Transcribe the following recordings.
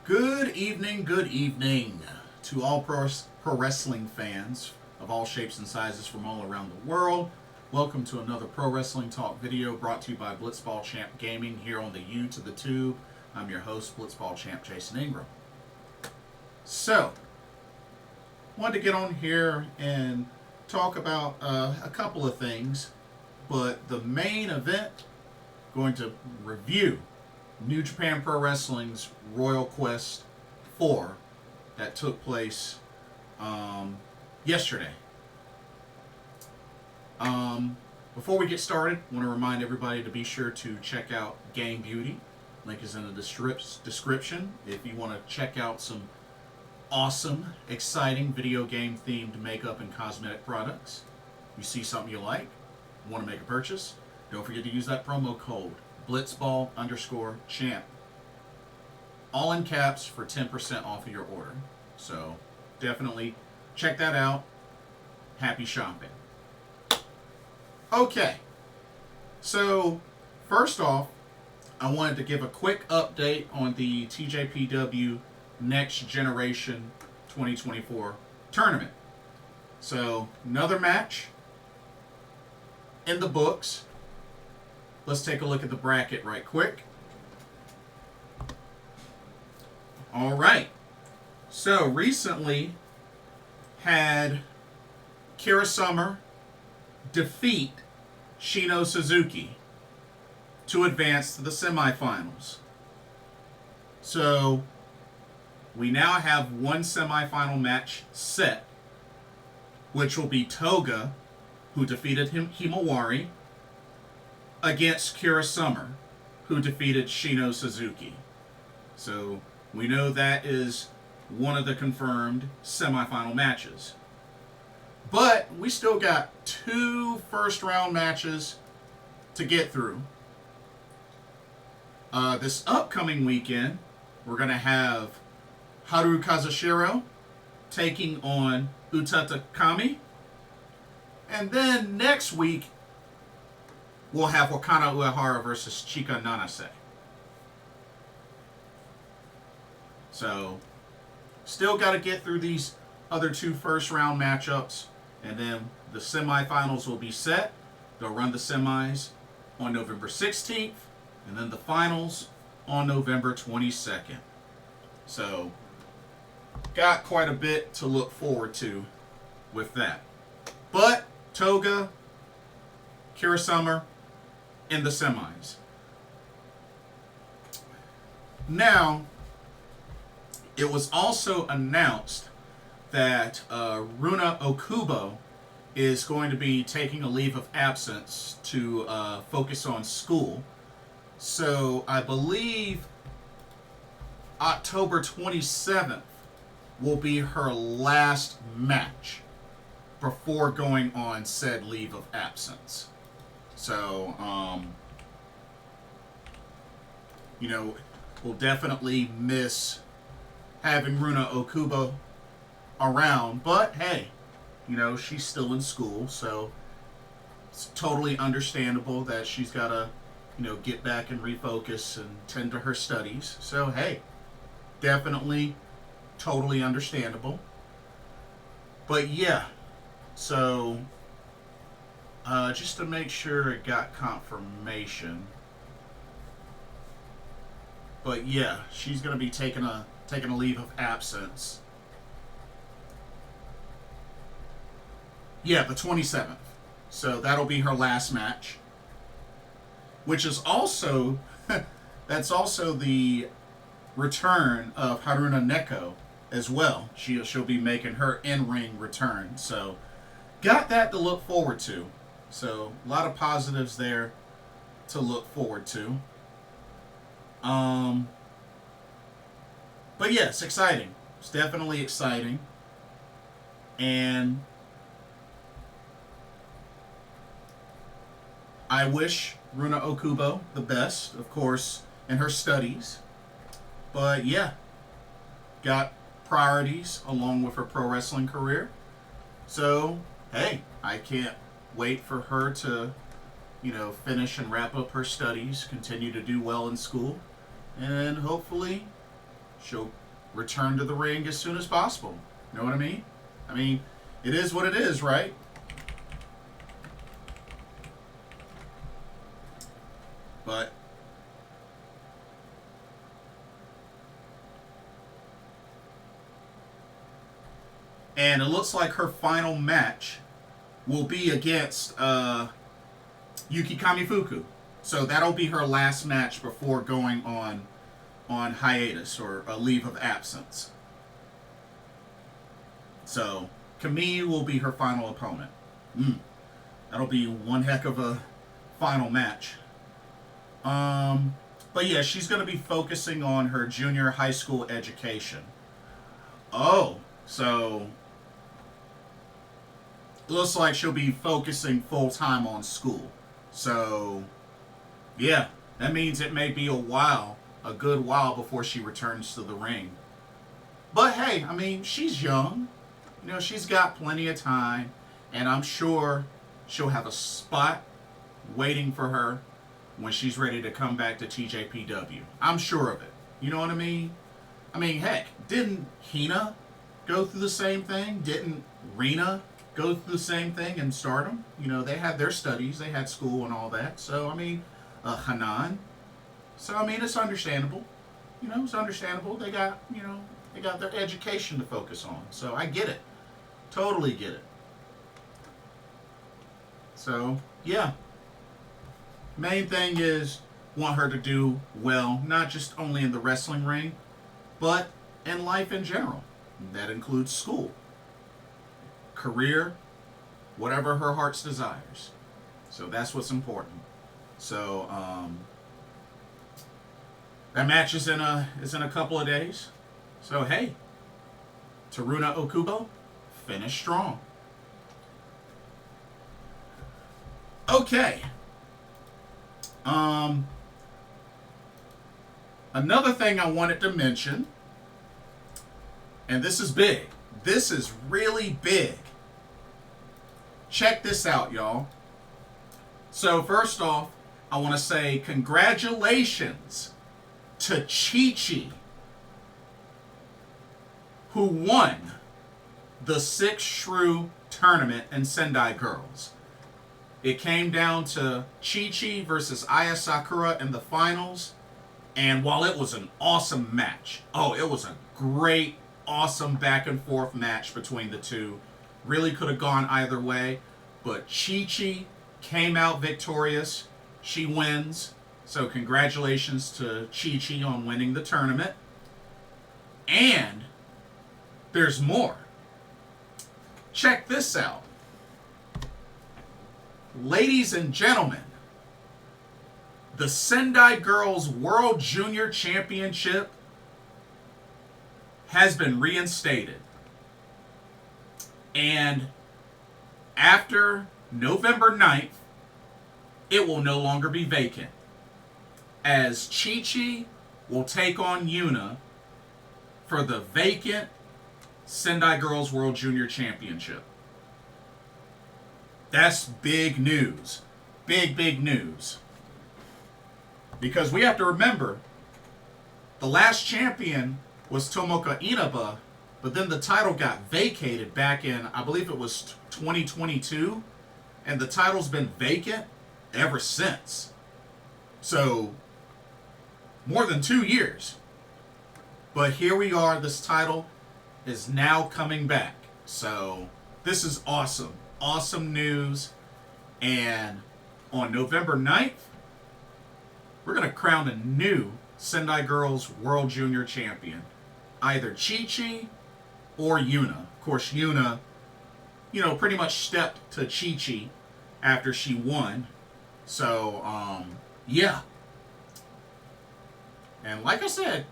Good evening to all pro wrestling fans of all shapes and sizes from all around the world. Welcome to another Pro Wrestling Talk video brought to you by Blitzball Champ Gaming here on the U to the Tube. I'm your host, Blitzball Champ Jason Ingram. So, wanted to get on here and talk about a couple of things, but the main event, going to review New Japan Pro Wrestling's Royal Quest IV that took place yesterday. Before we get started, I want to remind everybody to be sure to check out Game Beauty. Link is in the description if you want to check out some awesome, exciting video game themed makeup and cosmetic products. You see something you like, want to make a purchase, don't forget to use that promo code Blitzball_champ. All in caps for 10% off of your order. So definitely check that out. Happy shopping. Okay. So first off, I wanted to give a quick update on the TJPW Next Generation 2024 tournament. So another match in the books. Let's take a look at the bracket right quick. All right. So recently had Kira Summer defeat Shino Suzuki to advance to the semifinals. So we now have one semifinal match set, which will be Toga, who defeated Himawari, against Kira Summer, who defeated Shino Suzuki. So we know that is one of the confirmed semifinal matches. But we still got two first round matches to get through. This upcoming weekend, we're going to have Haru Kazushiro taking on Utata Kami. And then next week, we'll have Wakana Uehara versus Chika Nanase. So, still got to get through these other two first round matchups. And then the semifinals will be set. They'll run the semis on November 16th. And then the finals on November 22nd. So, got quite a bit to look forward to with that. But, Toga, Kira Summer, in the semis. Now, it was also announced that Runa Okubo is going to be taking a leave of absence to focus on school. So I believe October 27th will be her last match before going on said leave of absence. So, we'll definitely miss having Runa Okubo around. But, hey, she's still in school, so it's totally understandable that she's got to, get back and refocus and tend to her studies. So, hey, definitely totally understandable. But, yeah, so just to make sure it got confirmation. But yeah, she's going to be taking a leave of absence. Yeah, the 27th. So that'll be her last match. Which is also that's also the return of Haruna Neko as well. She'll be making her in-ring return. So got that to look forward to. So a lot of positives there to look forward to. But yeah, it's exciting. It's definitely exciting. And I wish Runa Okubo the best, of course, in her studies. But yeah, got priorities along with her pro wrestling career. So, hey, I can't wait for her to, finish and wrap up her studies, continue to do well in school, and hopefully she'll return to the ring as soon as possible. You know what I mean? I mean, it is what it is, right? But and it looks like her final match will be against Yuki Kamifuku. So that'll be her last match before going on hiatus or a leave of absence. So Camille will be her final opponent. That'll be one heck of a final match. But yeah, she's going to be focusing on her junior high school education. Oh, so it looks like she'll be focusing full-time on school. So, yeah, that means it may be a good while before she returns to the ring. But hey, I mean, she's young. You know, she's got plenty of time. And I'm sure she'll have a spot waiting for her when she's ready to come back to TJPW. I'm sure of it. You know what I mean? I mean, heck, didn't Hina go through the same thing? Didn't Rena go through the same thing in Stardom? You know, they had their studies, they had school and all that. So, I mean, Hanan. So, I mean, it's understandable. You know, it's understandable. They got, you know, they got their education to focus on. So, I get it. Totally get it. So, yeah. Main thing is want her to do well, not just only in the wrestling ring, but in life in general. That includes school, career, whatever her heart's desires. So that's what's important. So that match is in a couple of days. So hey, Taruna Okubo, finish strong. Okay. Another thing I wanted to mention, and this is big. This is really big. Check this out, y'all. So first off, I want to say congratulations to Chi-Chi, who won the 6 Shrew Tournament in Sendai Girls. It came down to Chi-Chi versus Aya Sakura in the finals. And while it was an awesome match, it was a great, awesome back and forth match between the two. Really could have gone either way. But Chi-Chi came out victorious. She wins. So congratulations to Chi-Chi on winning the tournament. And there's more. Check this out. Ladies and gentlemen, the Sendai Girls World Junior Championship has been reinstated. And after November 9th, it will no longer be vacant, as Chi-Chi will take on Yuna for the vacant Sendai Girls World Junior Championship. That's big news. Big, big news. Because we have to remember, the last champion was Tomoka Inaba, but then the title got vacated back in, I believe it was 2022, and the title's been vacant ever since. So, more than 2 years. But here we are, this title is now coming back. So, this is awesome. Awesome news. And on November 9th, we're going to crown a new Sendai Girls World Junior Champion. Either Chi-Chi or Yuna. Of course, Yuna, pretty much stepped to Chi-Chi after she won. So, yeah. And like I said,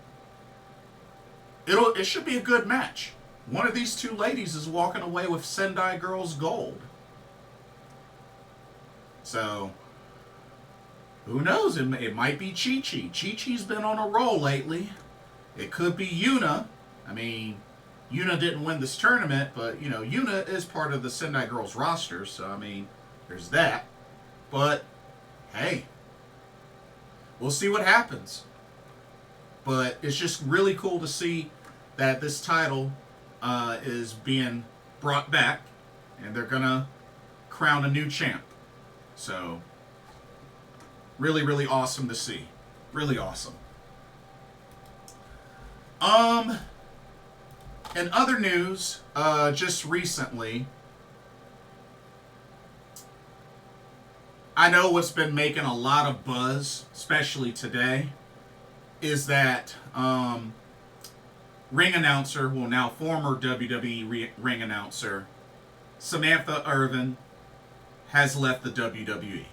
it should be a good match. One of these two ladies is walking away with Sendai Girls Gold. So, who knows? It might be Chi-Chi. Chi-Chi's been on a roll lately. It could be Yuna. I mean, Yuna didn't win this tournament, but, Yuna is part of the Sendai Girls roster. So, I mean, there's that. But, hey, we'll see what happens. But it's just really cool to see that this title is being brought back, and they're gonna crown a new champ. So, really, really awesome to see. Really awesome. In other news, just recently, I know what's been making a lot of buzz, especially today, is that ring announcer, well now former WWE ring announcer, Samantha Irvin, has left the WWE.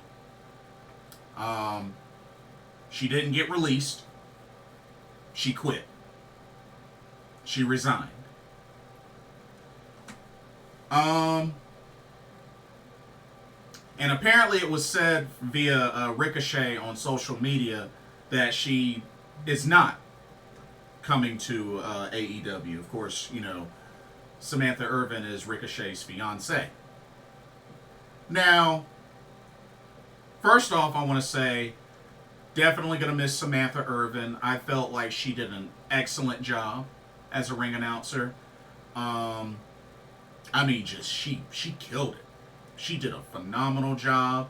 She didn't get released. She quit. She resigned. And apparently it was said via Ricochet on social media that she is not coming to AEW. Of course, you know, Samantha Irvin is Ricochet's fiance. Now, first off, I want to say, definitely going to miss Samantha Irvin. I felt like she did an excellent job as a ring announcer. I mean, just she killed it. She did a phenomenal job.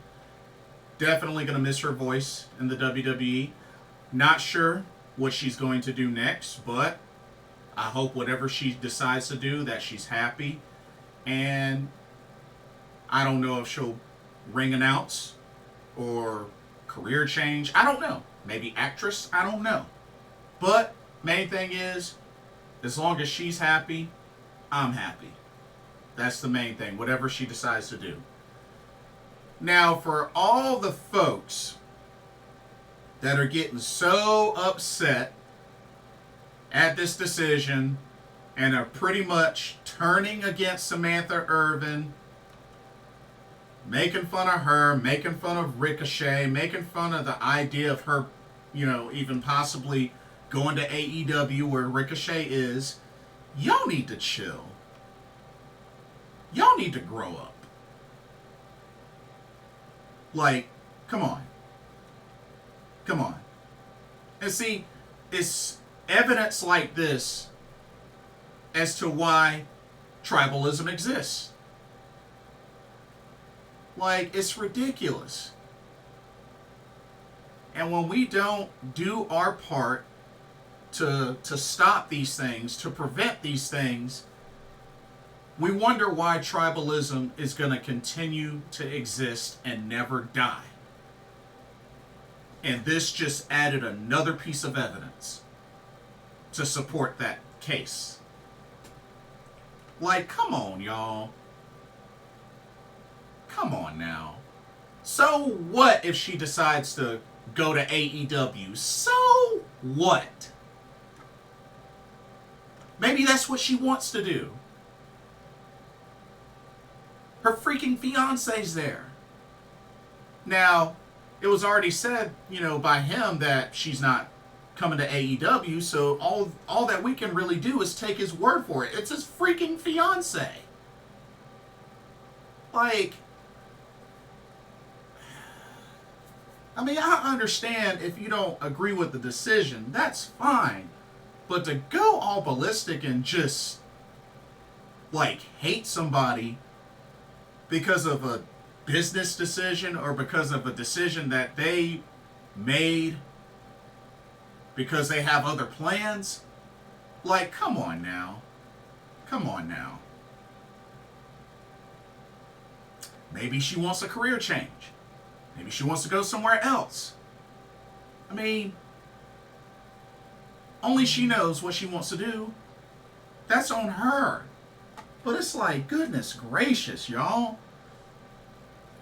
Definitely going to miss her voice in the WWE. Not sure what she's going to do next, but I hope whatever she decides to do, that she's happy. And I don't know if she'll ring announce or career change. I don't know. Maybe actress. I don't know. But main thing is, as long as she's happy, I'm happy. That's the main thing, whatever she decides to do. Now, for all the folks that are getting so upset at this decision and are pretty much turning against Samantha Irvin, making fun of her, making fun of Ricochet, making fun of the idea of her, you know, even possibly going to AEW where Ricochet is, y'all need to chill. Y'all need to grow up. Like, come on. Come on. And see, it's evidence like this as to why tribalism exists. Like, it's ridiculous. And when we don't do our part to stop these things, to prevent these things, we wonder why tribalism is going to continue to exist and never die. And this just added another piece of evidence to support that case. Like, come on, y'all. Come on now. So what if she decides to go to AEW? So what? Maybe that's what she wants to do. Her freaking fiance's there. Now, it was already said, you know, by him that she's not coming to AEW, so all that we can really do is take his word for it. It's his freaking fiance. Like, I mean, I understand if you don't agree with the decision, that's fine. But to go all ballistic and just, like, hate somebody because of a business decision or because of a decision that they made because they have other plans, like, come on now. Come on now. Maybe she wants a career change. Maybe she wants to go somewhere else. I mean, only she knows what she wants to do. That's on her. But it's like, goodness gracious, y'all.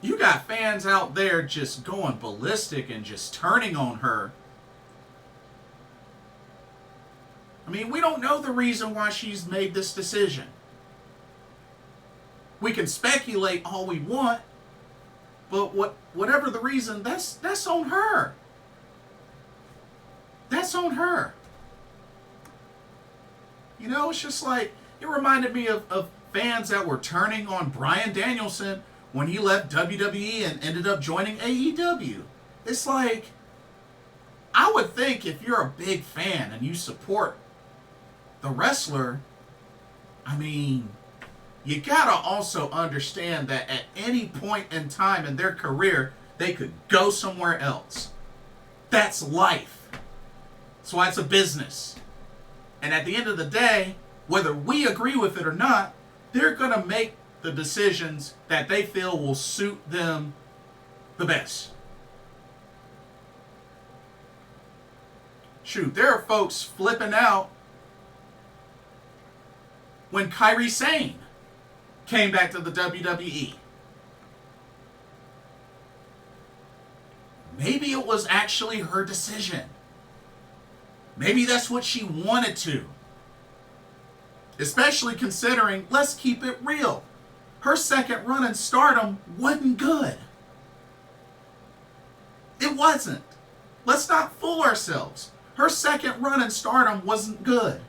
You got fans out there just going ballistic and just turning on her. I mean, we don't know the reason why she's made this decision. We can speculate all we want, but whatever the reason, that's on her. That's on her. You know, it's just like, it reminded me of fans that were turning on Bryan Danielson when he left WWE and ended up joining AEW. It's like, I would think if you're a big fan and you support the wrestler, I mean, you gotta also understand that at any point in time in their career, they could go somewhere else. That's life. That's why it's a business. And at the end of the day, whether we agree with it or not, they're gonna make the decisions that they feel will suit them the best. Shoot, there are folks flipping out when Kairi Sane came back to the WWE. Maybe it was actually her decision. Maybe that's what she wanted to. Especially considering, let's keep it real, her second run in Stardom wasn't good. It wasn't. Let's not fool ourselves. Her second run in Stardom wasn't good.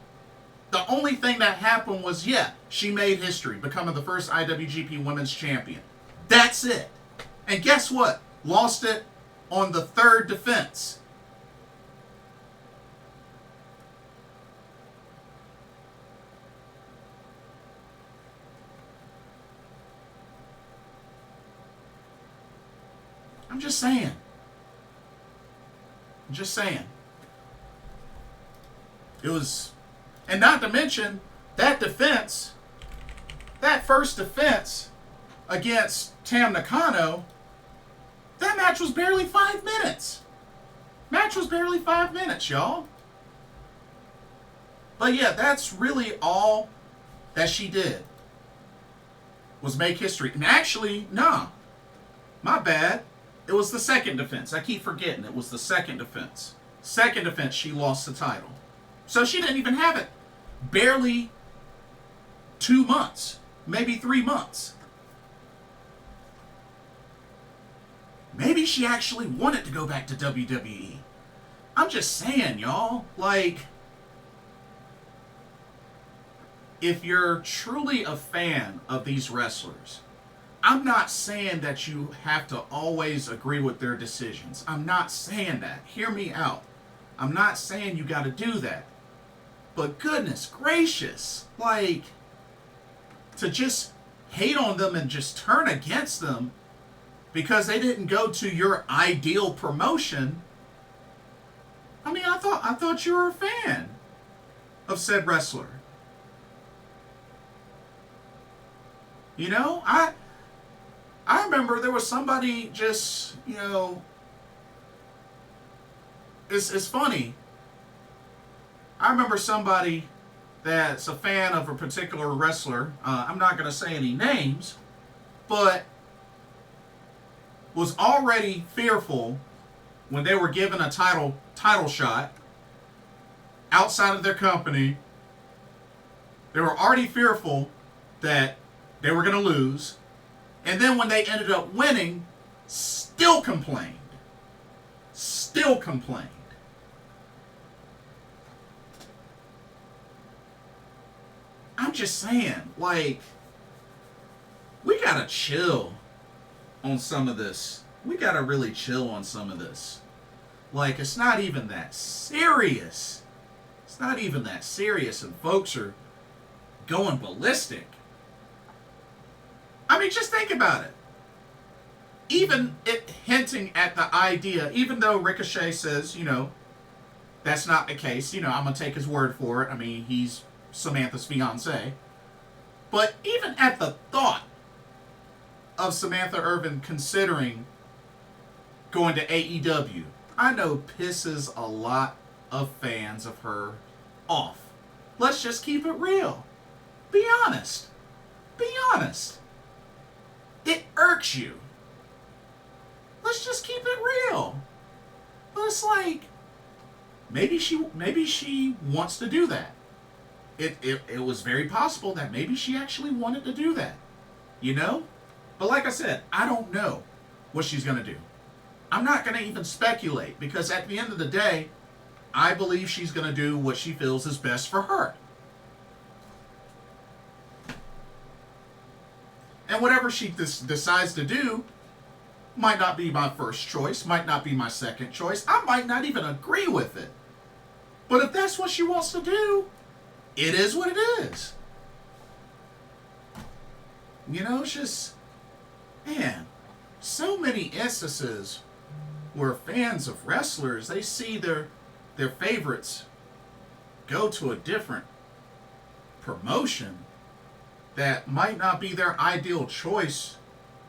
The only thing that happened was, yeah, she made history, becoming the first IWGP Women's Champion. That's it. And guess what? Lost it on the third defense. I'm just saying. I'm just saying. It was... And not to mention, that defense, that first defense against Tam Nakano, that match was barely 5 minutes. Match was barely 5 minutes, y'all. But yeah, that's really all that she did, was make history. And actually, nah, my bad. It was the second defense. I keep forgetting it was the second defense. Second defense, she lost the title. So she didn't even have it. Barely 2 months, maybe 3 months. Maybe she actually wanted to go back to WWE. I'm just saying, y'all. Like, if you're truly a fan of these wrestlers, I'm not saying that you have to always agree with their decisions. I'm not saying that. Hear me out. I'm not saying you got to do that. But goodness gracious, like, to just hate on them and just turn against them because they didn't go to your ideal promotion. I mean, I thought you were a fan of said wrestler. You know, I remember there was somebody just, you know, it's funny. I remember somebody that's a fan of a particular wrestler. I'm not going to say any names, but was already fearful when they were given a title shot outside of their company. They were already fearful that they were going to lose. And then when they ended up winning, still complained. Still complained. I'm just saying, like, we gotta chill on some of this. We gotta really chill on some of this. Like, it's not even that serious. It's not even that serious, and folks are going ballistic. I mean, just think about it. Even it hinting at the idea, even though Ricochet says, you know, that's not the case, you know, I'm gonna take his word for it. I mean, he's Samantha's fiance. But even at the thought of Samantha Irvin considering going to AEW, I know pisses a lot of fans of her off. Let's just keep it real. Be honest. Be honest. It irks you. Let's just keep it real. But it's like, maybe she wants to do that. It was very possible that maybe she actually wanted to do that. You know? But like I said, I don't know what she's going to do. I'm not going to even speculate, because at the end of the day, I believe she's going to do what she feels is best for her. And whatever she decides to do, Might not be my first choice, might not be my second choice. I might not even agree with it. But if that's what she wants to do, it is what it is. You know, it's just, man, so many instances where fans of wrestlers, they see their favorites go to a different promotion that might not be their ideal choice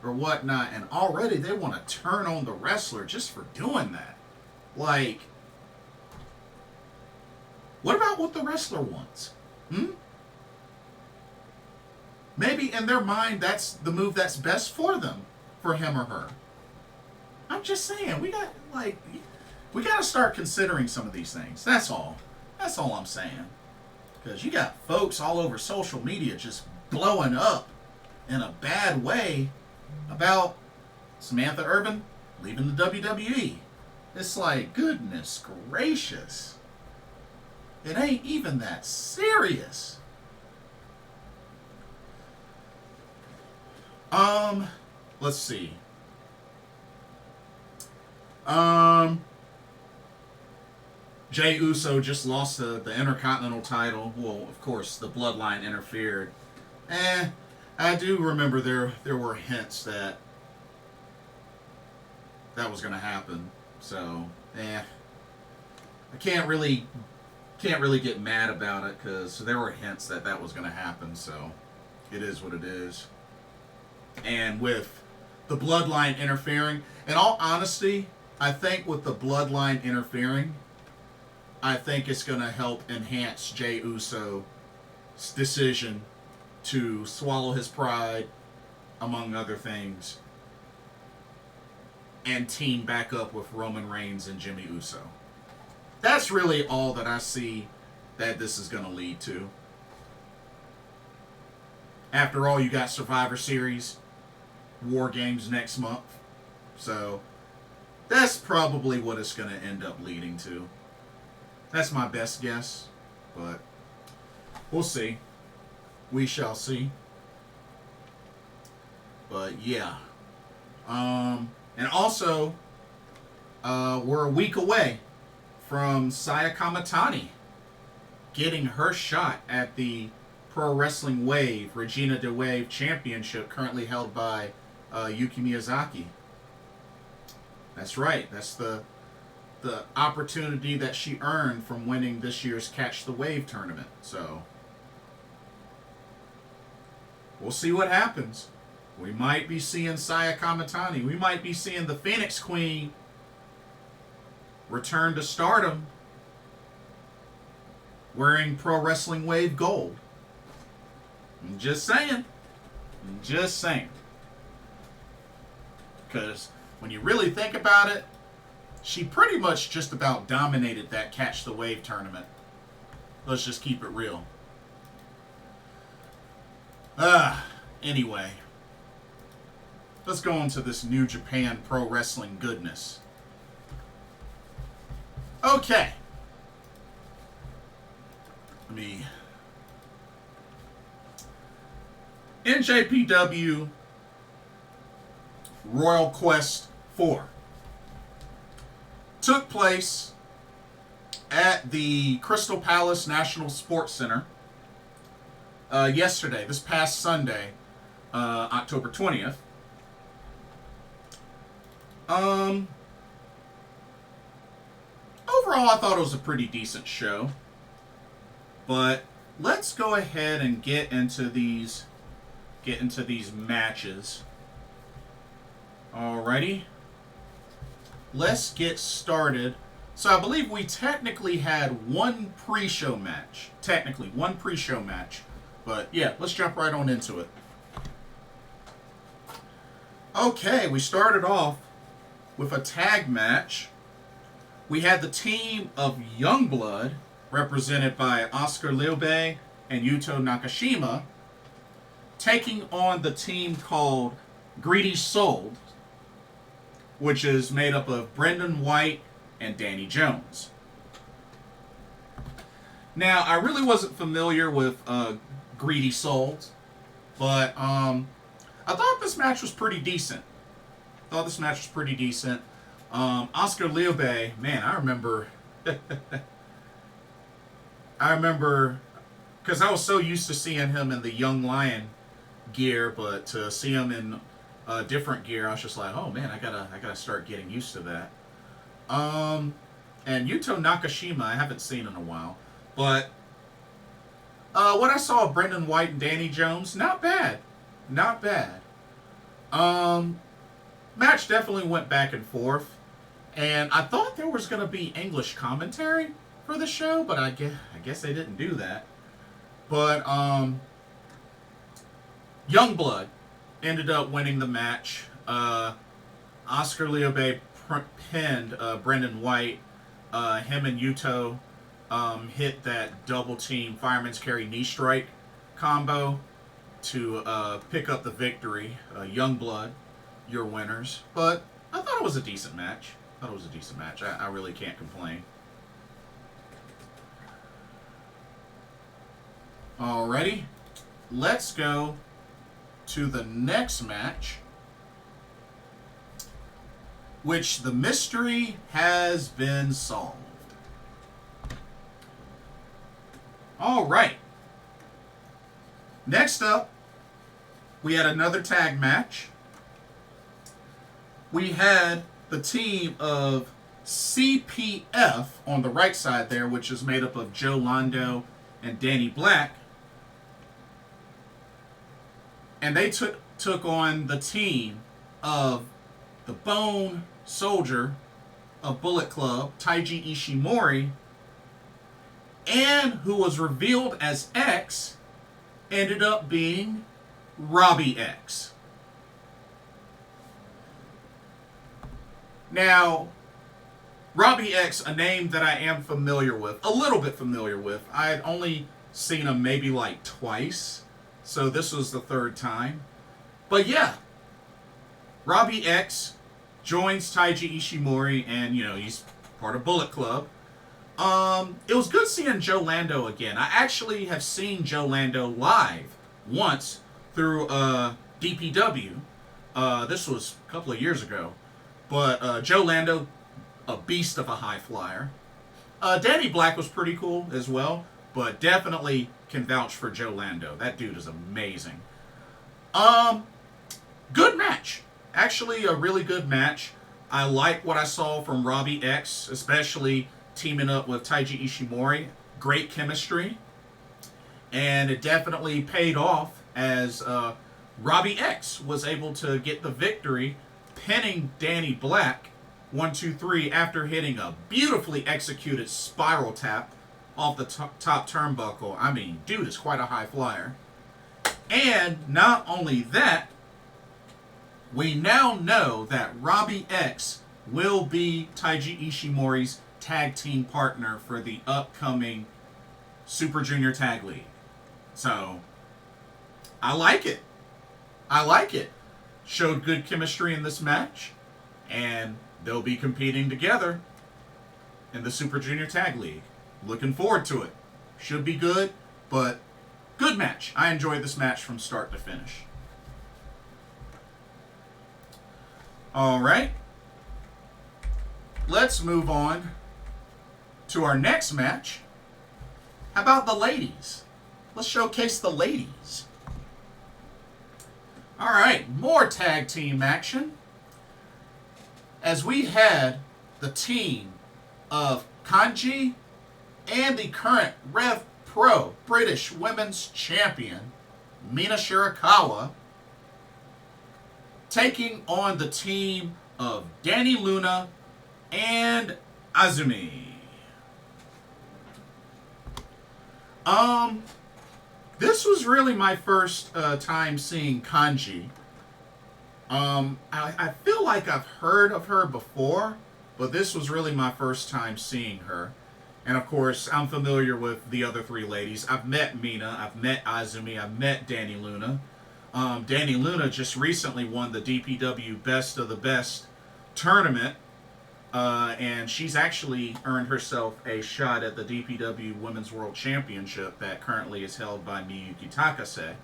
or whatnot, and already they want to turn on the wrestler just for doing that. Like, what about what the wrestler wants? Maybe in their mind that's the move that's best for them, for him or her. I'm just saying, we got to start considering some of these things. That's all. That's all I'm saying. Because you got folks all over social media just blowing up in a bad way about Samantha Irvin leaving the WWE. It's like, goodness gracious. It ain't even that serious. Let's see. Jey Uso just lost the Intercontinental title. Well, of course, the Bloodline interfered. I do remember there were hints that was going to happen. So, I can't really get mad about it because there were hints that was going to happen. So, it is what it is. And with the Bloodline interfering, in all honesty, I think with the Bloodline interfering, I think it's going to help enhance Jey Uso's decision to swallow his pride, among other things, and team back up with Roman Reigns and Jimmy Uso. That's really all that I see that this is going to lead to. After all, you got Survivor Series, War Games next month. So, that's probably what it's going to end up leading to. That's my best guess, but we'll see. We shall see. But yeah. And also, we're a week away from Saya Kamitani getting her shot at the Pro Wrestling Wave, Regina de Wave Championship, currently held by Yuki Miyazaki. That's right. That's the opportunity that she earned from winning this year's Catch the Wave tournament. So, we'll see what happens. We might be seeing Saya Kamitani. We might be seeing the Phoenix Queen return to stardom wearing Pro Wrestling Wave gold. I'm just saying. I'm just saying. Because when you really think about it, she pretty much just about dominated that Catch the Wave tournament. Let's just keep it real. Anyway. Let's go into this New Japan Pro Wrestling goodness. Okay. NJPW Royal Quest IV took place at the Crystal Palace National Sports Center yesterday, this past Sunday, October 20th. Overall, I thought it was a pretty decent show. But let's go ahead and get into these matches. Alrighty. Let's get started. So I believe we technically had one pre-show match. But yeah, let's jump right on into it. Okay, we started off with a tag match. We had the team of Youngblood, represented by Oskar Leube and Yuto Nakashima, taking on the team called Greedy Soul, which is made up of Brendan White and Danny Jones. Now, I really wasn't familiar with Greedy Souls, but I thought this match was pretty decent. thought this match was pretty decent. Oskar Leube, man, I remember because I was so used to seeing him in the Young Lion gear, but to see him in different gear, I was just like, oh man, I gotta start getting used to that. And Yuto Nakashima, I haven't seen in a while, but what I saw of Brendan White and Danny Jones, not bad, not bad. Match definitely went back and forth, and I thought there was gonna be English commentary for the show, but I guess they didn't do that. But Youngblood ended up winning the match. Oskar Leube pinned Brendan White. Him and Yuto hit that double team fireman's carry knee strike combo to pick up the victory. Youngblood, your winners. But I thought it was a decent match. I really can't complain. Alrighty, let's go to the next match, which the mystery has been solved. Alright, next up, we had another tag match. We had the team of CPF on the right side there, which is made up of Joe Lando and Danny Black. And they took on the team of the Bone Soldier of Bullet Club, Taiji Ishimori, and who was revealed as X, ended up being Robbie X. Now, Robbie X, a name that I am familiar with, a little bit familiar with. I had only seen him maybe like twice. So this was the third time. But yeah, Robbie X joins Taiji Ishimori, and he's part of Bullet Club. It was good seeing Joe Lando again. I actually have seen Joe Lando live once through DPW. This was a couple of years ago. But Joe Lando, a beast of a high flyer. Danny Black was pretty cool as well, but definitely can vouch for Joe Lando. That dude is amazing. Good match. Actually, a really good match. I like what I saw from Robbie X, especially teaming up with Taiji Ishimori. Great chemistry. And it definitely paid off as Robbie X was able to get the victory, pinning Danny Black 1, 2, 3 after hitting a beautifully executed spiral tap off the top turnbuckle. I mean, dude is quite a high flyer. And not only that, we now know that Robbie X will be Taiji Ishimori's tag team partner for the upcoming Super Junior Tag League. So, I like it. Showed good chemistry in this match, and they'll be competing together in the Super Junior Tag League. Looking forward to it. Should be good, but good match. I enjoyed this match from start to finish. Alright. Let's move on to our next match. How about the ladies? Let's showcase the ladies. Alright, more tag team action. As we had the team of Kanji and the current Rev Pro British Women's Champion, Mina Shirakawa, taking on the team of Dani Luna and Azumi. This was really my first time seeing Kanji. I feel like I've heard of her before, but this was really my first time seeing her. And of course, I'm familiar with the other three ladies. I've met Mina, I've met Azumi, I've met Dani Luna. Dani Luna just recently won the DPW Best of the Best tournament. And she's actually earned herself a shot at the DPW Women's World Championship that currently is held by Miyuki Takase.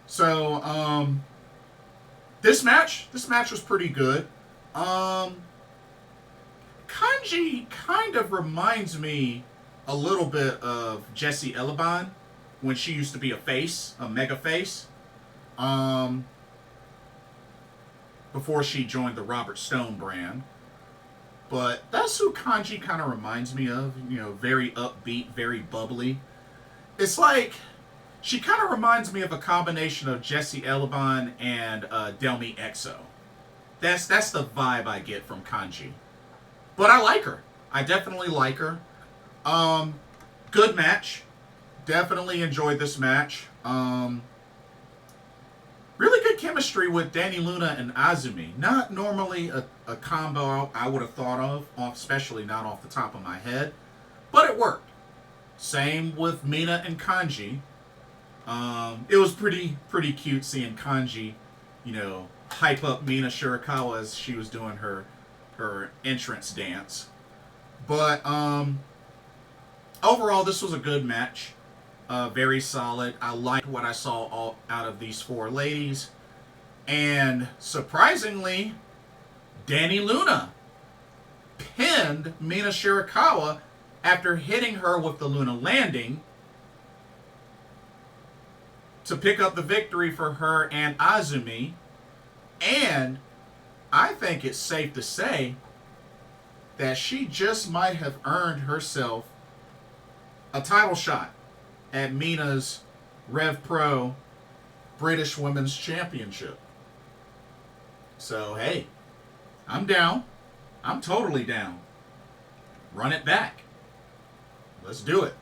So, This match was pretty good. Kanji kind of reminds me a little bit of Jessie Elaban when she used to be a face, a mega face. Before she joined the Robert Stone brand. But that's who Kanji kind of reminds me of. You know, very upbeat, very bubbly. It's like, she kind of reminds me of a combination of Jessie Elaban and Delmi Exo. That's the vibe I get from Kanji. But I like her. I definitely like her. Good match. Definitely enjoyed this match. Really good chemistry with Dani Luna and Azumi. Not normally a combo I would have thought of, especially not off the top of my head. But it worked. Same with Mina and Kanji. It was pretty cute seeing Kanji, you know, hype up Mina Shirakawa as she was doing her entrance dance. But overall, this was a good match. Very solid. I liked what I saw all out of these four ladies. And surprisingly, Dani Luna pinned Mina Shirakawa after hitting her with the Luna landing to pick up the victory for her and Azumi. And I think it's safe to say that she just might have earned herself a title shot at Mina's Rev Pro British Women's Championship. So, hey, I'm down. I'm totally down. Run it back. Let's do it.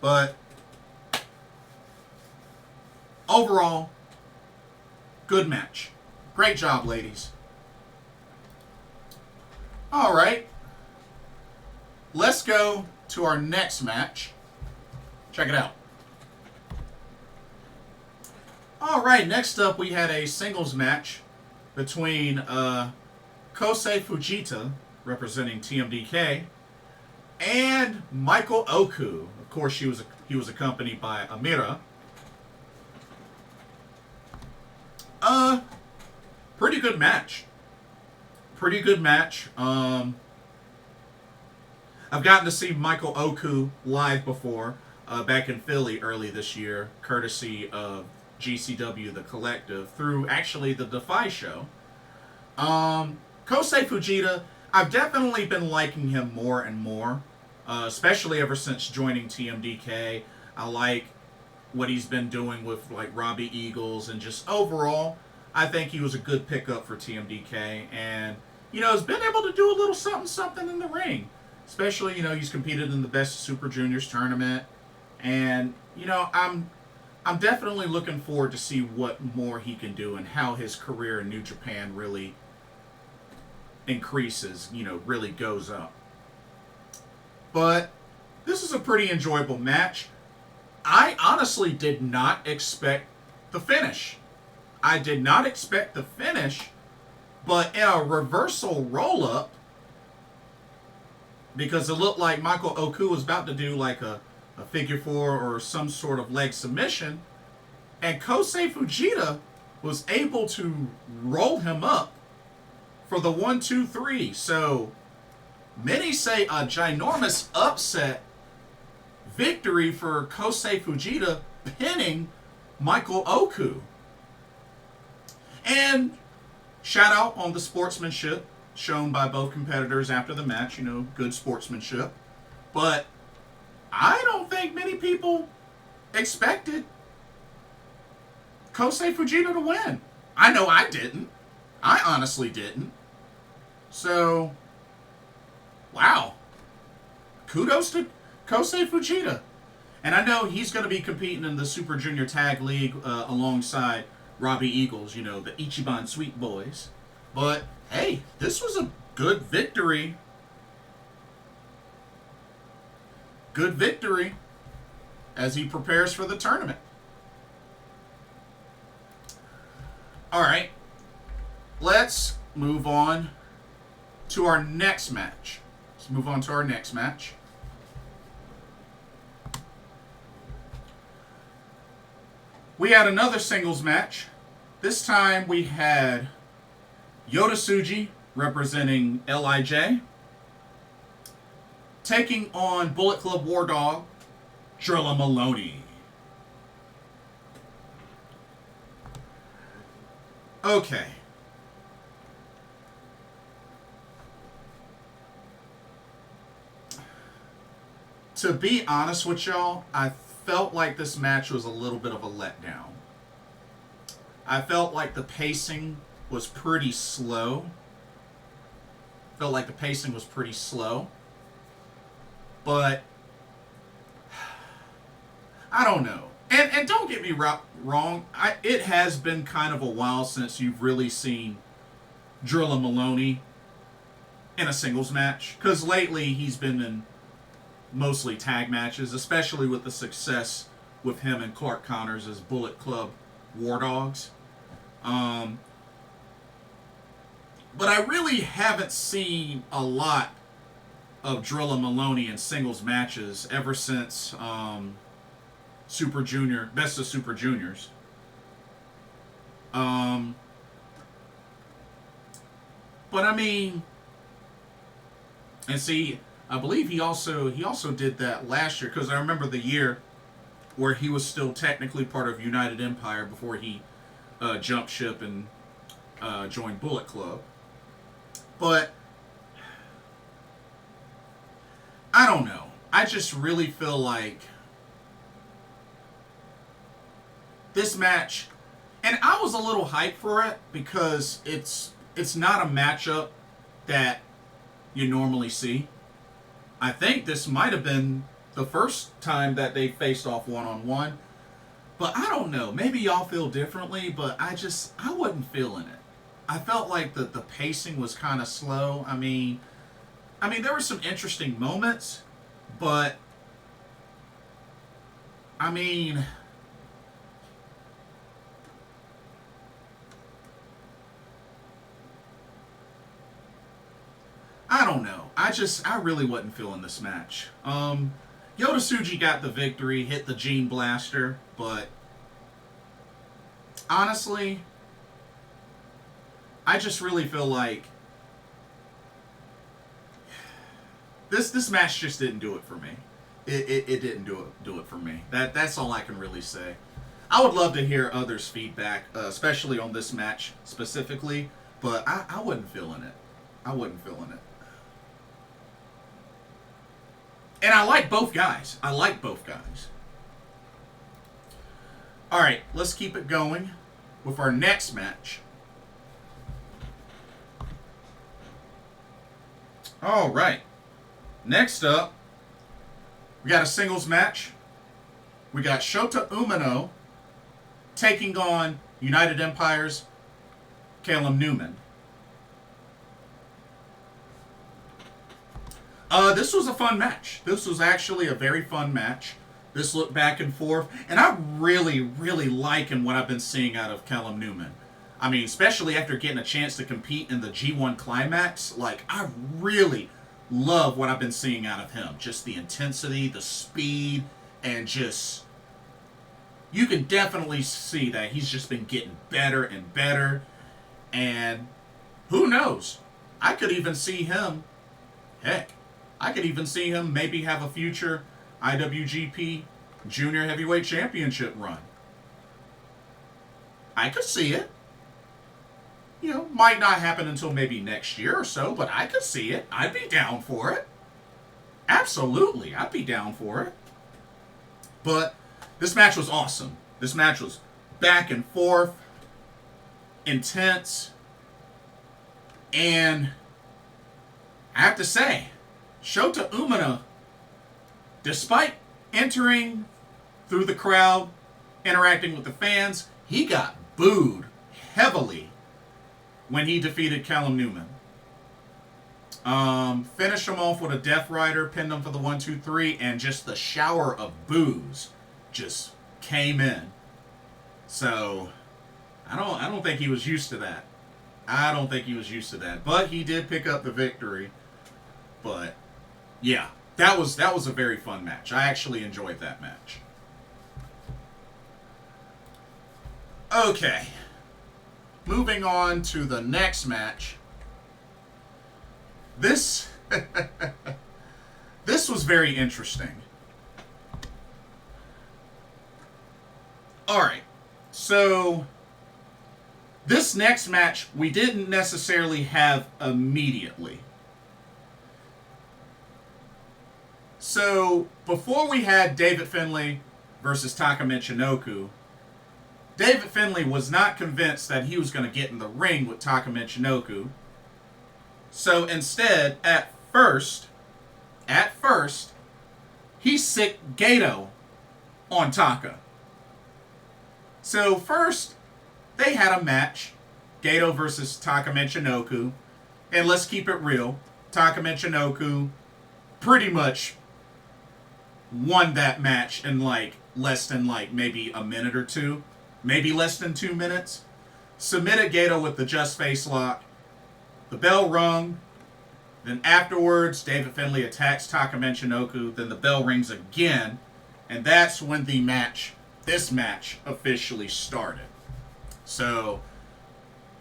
But overall, good match. Great job, ladies. All right. Let's go to our next match. Check it out. All right, next up we had a singles match between Kosei Fujita, representing TMDK, and Michael Oku. Of course, he was accompanied by Amira. Pretty good match. Pretty good match. I've gotten to see Michael Oku live before. Back in Philly early this year, courtesy of GCW The Collective, through actually the Defy show. Kosei Fujita, I've definitely been liking him more and more, especially ever since joining TMDK. I like what he's been doing with like Robbie Eagles, and just overall, I think he was a good pickup for TMDK, and you know, has been able to do a little something in the ring. Especially, you know, he's competed in the Best Super Juniors tournament. And, you know, I'm definitely looking forward to see what more he can do and how his career in New Japan really increases, you know, really goes up. But this is a pretty enjoyable match. I honestly did not expect the finish. I did not expect the finish, but in a reversal roll-up, because it looked like Michael Oku was about to do like a figure four or some sort of leg submission, and Kosei Fujita was able to roll him up for the 1-2-3. So many say a ginormous upset victory for Kosei Fujita pinning Michael Oku. And shout out on the sportsmanship shown by both competitors after the match. You know, good sportsmanship. But I don't think many people expected Kosei Fujita to win. I know I didn't. I honestly didn't. So, wow. Kudos to Kosei Fujita. And I know he's going to be competing in the Super Junior Tag League alongside Robbie Eagles, you know, the Ichiban Sweet Boys. But, hey, this was a good victory. Good victory as he prepares for the tournament. All right, let's move on to our next match. We had another singles match This time we had Yota Tsuji representing LIJ taking on Bullet Club War Dog Drilla Moloney. Okay. To be honest with y'all, I felt like this match was a little bit of a letdown. I felt like the pacing was pretty slow. But I don't know. And don't get me wrong, it has been kind of a while since you've really seen Drilla Moloney in a singles match. Because lately he's been in mostly tag matches, especially with the success with him and Clark Connors as Bullet Club War Dogs. But I really haven't seen a lot of Drilla Moloney in singles matches ever since Super Junior, Best of Super Juniors. But I mean, and see, I believe he also did that last year, because I remember the year where he was still technically part of United Empire before he jumped ship and joined Bullet Club. But I don't know. I just really feel like this match, and I was a little hyped for it because it's not a matchup that you normally see. I think this might have been the first time that they faced off one-on-one. But I don't know. Maybe y'all feel differently, but I wasn't feeling it. I felt like the pacing was kind of slow. I mean, there were some interesting moments, but I mean, I don't know. I really wasn't feeling this match. Yota Tsuji got the victory, hit the Gene Blaster, but honestly, I just really feel like this match just didn't do it for me. It didn't do it for me. That's all I can really say. I would love to hear others' feedback, especially on this match specifically, but I wasn't feeling it. And I like both guys. All right, let's keep it going with our next match. All right. Next up, we got a singles match. We got Shota Umino taking on United Empire's Callum Newman. This was a fun match. This was actually a very fun match. This looked back and forth, and I really, really liking what I've been seeing out of Callum Newman. I mean, especially after getting a chance to compete in the G1 Climax, like, I really love what I've been seeing out of him. Just the intensity, the speed, and just, you can definitely see that he's just been getting better and better. And who knows? I could even see him maybe have a future IWGP Junior Heavyweight Championship run. I could see it. You know, might not happen until maybe next year or so, but I could see it. I'd be down for it. Absolutely, I'd be down for it. But this match was awesome. This match was back and forth, intense, and I have to say, Shota Umino, despite entering through the crowd, interacting with the fans, he got booed heavily when he defeated Callum Newman. Finished him off with a Death Rider, pinned him for the 1-2-3, and just the shower of boos just came in. So I don't think he was used to that. But he did pick up the victory. But yeah, that was a very fun match. I actually enjoyed that match. Okay. moving on to the next match. This this was very interesting. All right, so this next match we didn't necessarily have immediately. So before we had David Finlay versus TAKA Michinoku, David Finlay was not convinced that he was going to get in the ring with TAKA Michinoku. So instead, at first, he sicked Gedo on TAKA. So first, they had a match, Gedo versus TAKA Michinoku, and let's keep it real, TAKA Michinoku pretty much won that match in like less than like maybe a minute or two, maybe less than 2 minutes. Submitted Gedo with the just face lock. The bell rung. Then afterwards, David Finlay attacks TAKA Michinoku. Then the bell rings again, and that's when this match officially started. So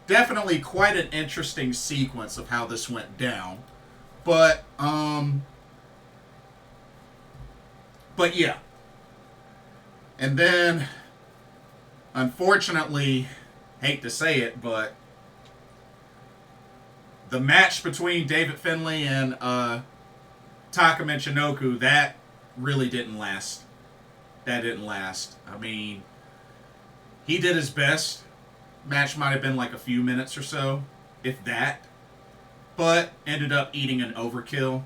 definitely quite an interesting sequence of how this went down. But yeah. And then, unfortunately, hate to say it, but the match between David Finlay and TAKA Michinoku, that really didn't last. That didn't last. I mean, he did his best. Match might have been like a few minutes or so, if that. But ended up eating an overkill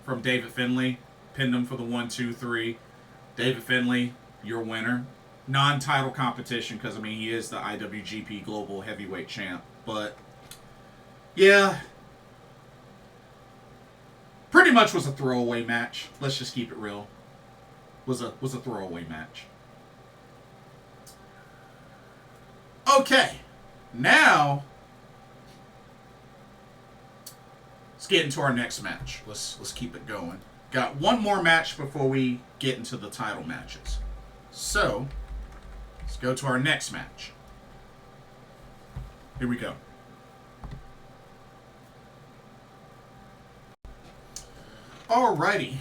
from David Finlay. Pinned him for the 1-2-3. David Finlay, your winner. Non-title competition, because, I mean, he is the IWGP Global Heavyweight Champ. But, yeah. Pretty much was a throwaway match. Let's just keep it real. Was a throwaway match. Okay. Now, let's get into our next match. Let's keep it going. Got one more match before we get into the title matches. So, let's go to our next match. Here we go. Alrighty.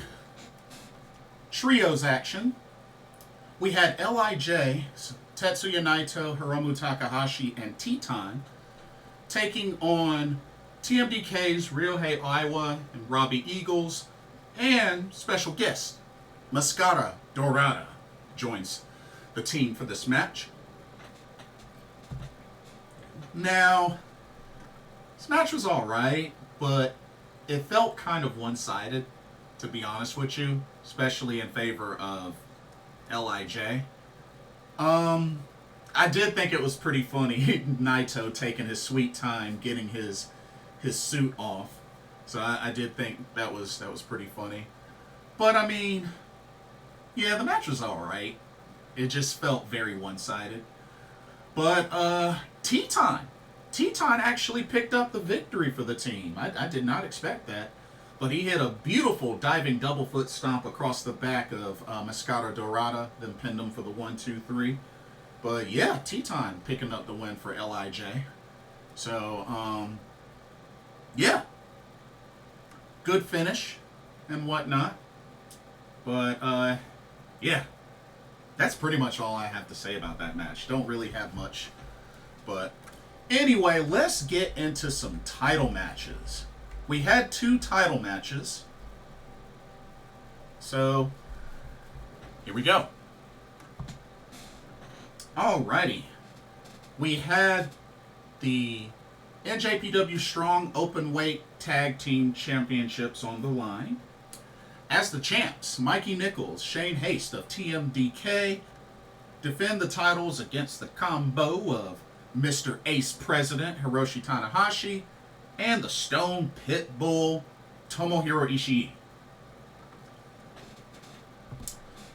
Trios action. We had LIJ, Tetsuya Naito, Hiromu Takahashi, and T-Time taking on TMDK's Ryohei Oiwa and Robbie Eagles, and special guest Mascara Dorada joins the team for this match. Now, this match was alright, but it felt kind of one-sided, to be honest with you, especially in favor of LIJ. I did think it was pretty funny, Naito taking his sweet time getting his suit off. So I did think that was pretty funny. But I mean, yeah, the match was alright. It just felt very one-sided. But T-Time actually picked up the victory for the team. I did not expect that. But he hit a beautiful diving double foot stomp across the back of Mascara Dorada, then pinned him for the 1-2-3. But yeah, T-Time picking up the win for LIJ. So, yeah. Good finish and whatnot. But, yeah. That's pretty much all I have to say about that match. Don't really have much. But anyway, let's get into some title matches. We had 2 title matches. So, here we go. Alrighty. We had the NJPW Strong Openweight Tag Team Championships on the line. As the champs, Mikey Nichols, Shane Haste of TMDK defend the titles against the combo of Mr. Ace President Hiroshi Tanahashi and the Stone Pitbull Tomohiro Ishii.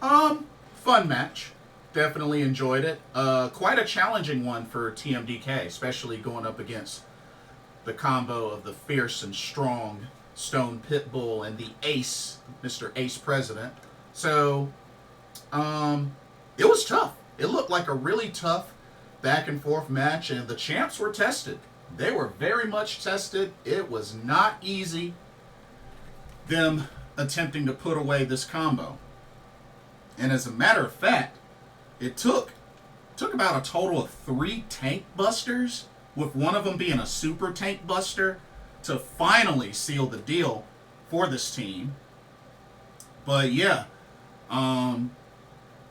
Fun match. Definitely enjoyed it. Quite a challenging one for TMDK, especially going up against the combo of the fierce and strong Stone Pitbull and the Ace, Mr. Ace President. So, it was tough. It looked like a really tough back and forth match, and the champs were tested. They were very much tested. It was not easy, them attempting to put away this combo. And as a matter of fact, it took about a total of 3 tank busters, with one of them being a super tank buster, to finally seal the deal for this team. But yeah,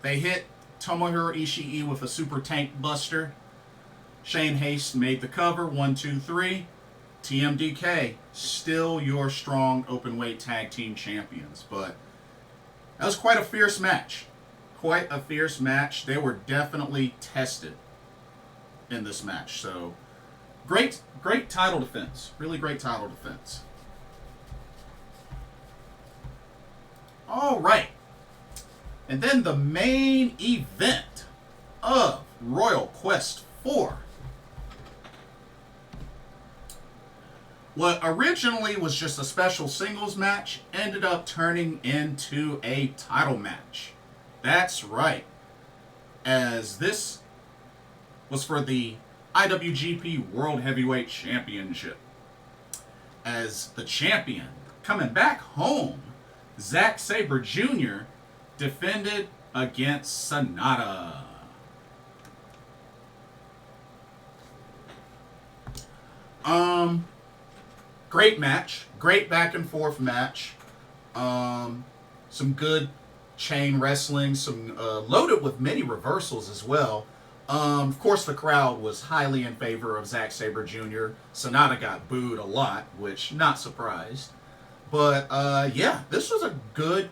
they hit Tomohiro Ishii with a super tank buster. Shane Haste made the cover, 1, 2, 3. TMDK, still your strong openweight tag team champions. But that was quite a fierce match. Quite a fierce match. They were definitely tested in this match. So, great title defense. Really great title defense. All right. And then the main event of Royal Quest IV. What originally was just a special singles match ended up turning into a title match. That's right. As this was for the IWGP World Heavyweight Championship. As the champion, coming back home, Zack Sabre Jr. defended against Sanada. Great match. Great back and forth match. Some good chain wrestling. Some loaded with many reversals as well. Of course, the crowd was highly in favor of Zack Sabre Jr. Sanada got booed a lot, which, not surprised. But, yeah, this was a good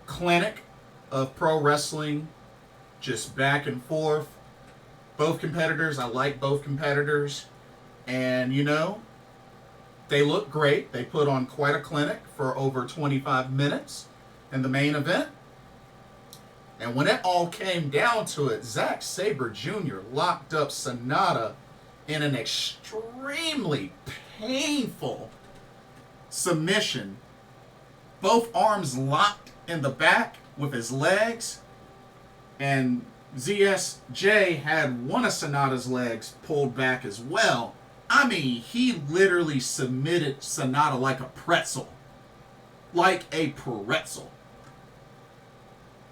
clinic of pro wrestling. Just back and forth. Both competitors, I like both competitors. And, you know, they look great. They put on quite a clinic for over 25 minutes in the main event. And when it all came down to it, Zack Sabre Jr. locked up Sanada in an extremely painful submission. Both arms locked in the back with his legs. And ZSJ had one of Sanada's legs pulled back as well. I mean, he literally submitted Sanada like a pretzel. Like a pretzel.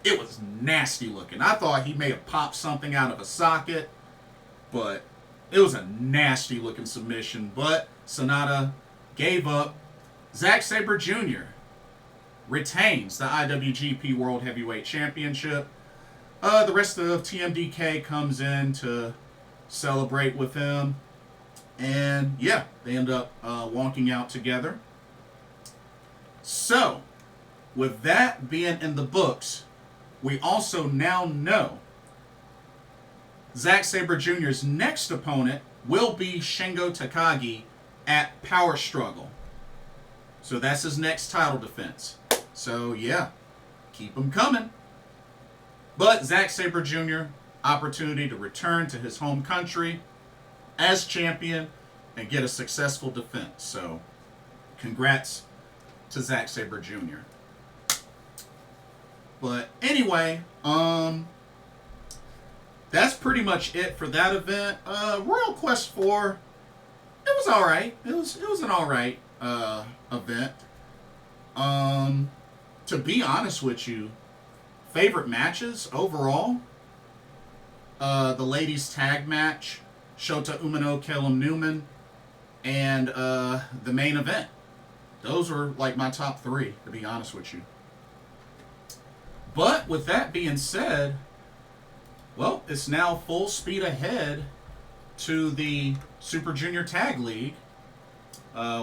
It was nasty looking. I thought he may have popped something out of a socket, but it was a nasty looking submission. But Sanada gave up. Zack Sabre Jr. retains the IWGP World Heavyweight Championship. The rest of TMDK comes in to celebrate with him. And yeah, they end up walking out together. So, with that being in the books, we also now know Zack Sabre Jr.'s next opponent will be Shingo Takagi at Power Struggle. So that's his next title defense. So yeah, keep him coming. But Zack Sabre Jr., opportunity to return to his home country as champion and get a successful defense. So congrats to Zack Sabre Jr. But anyway, that's pretty much it for that event. Royal Quest IV, it was all right. It was an all right event. To be honest with you, favorite matches overall, the ladies tag match, Shota, Umino, Callum, Newman, and the main event. Those were like my top 3, to be honest with you. But with that being said, well, it's now full speed ahead to the Super Junior Tag League,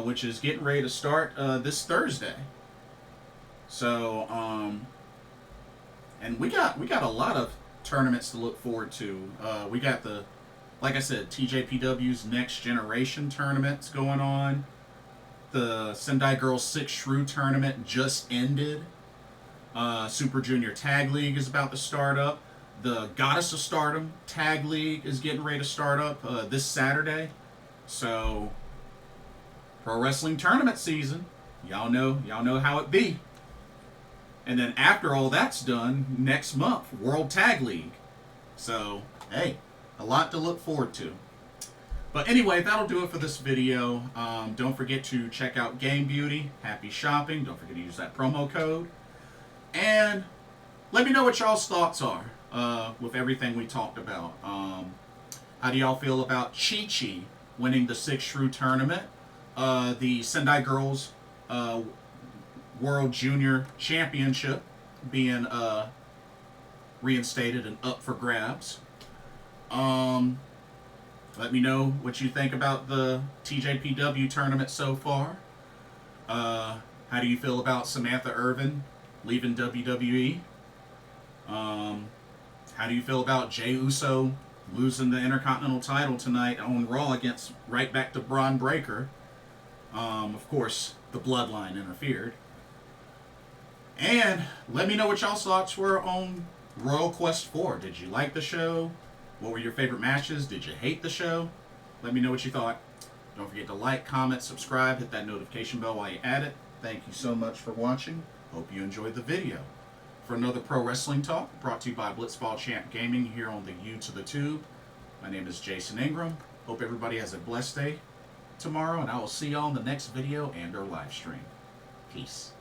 which is getting ready to start this Thursday. So, and we got a lot of tournaments to look forward to. We got the, like I said, TJPW's Next Generation tournaments going on. The Sendai Girls 6 Shrew Tournament just ended. Super Junior Tag League is about to start up. The Goddess of Stardom Tag League is getting ready to start up this Saturday. So, pro wrestling tournament season. Y'all know how it be. And then after all that's done, next month, World Tag League. So, hey, A lot to look forward to. But anyway, that'll do it for this video. Don't forget to check out Game Beauty. Happy shopping. Don't forget to use that promo code. And let me know what y'all's thoughts are with everything we talked about. How do y'all feel about Chi-Chi winning the 6th Shrew Tournament? The Sendai Girls World Junior Championship being reinstated and up for grabs. Let me know what you think about the TJPW tournament so far. How do you feel about Samantha Irvin leaving WWE? How do you feel about Jey Uso losing the Intercontinental title tonight on Raw against right back to Braun Breaker? Of course, the Bloodline interfered. And let me know what y'all's thoughts were on Royal Quest IV. Did you like the show? What were your favorite matches? Did you hate the show? Let me know what you thought. Don't forget to like, comment, subscribe, hit that notification bell while you're at it. Thank you so much for watching. Hope you enjoyed the video. For another Pro Wrestling Talk, brought to you by Blitzball Champ Gaming here on the U to the Tube. My name is Jason Ingram. Hope everybody has a blessed day tomorrow, and I will see y'all in the next video and or live stream. Peace.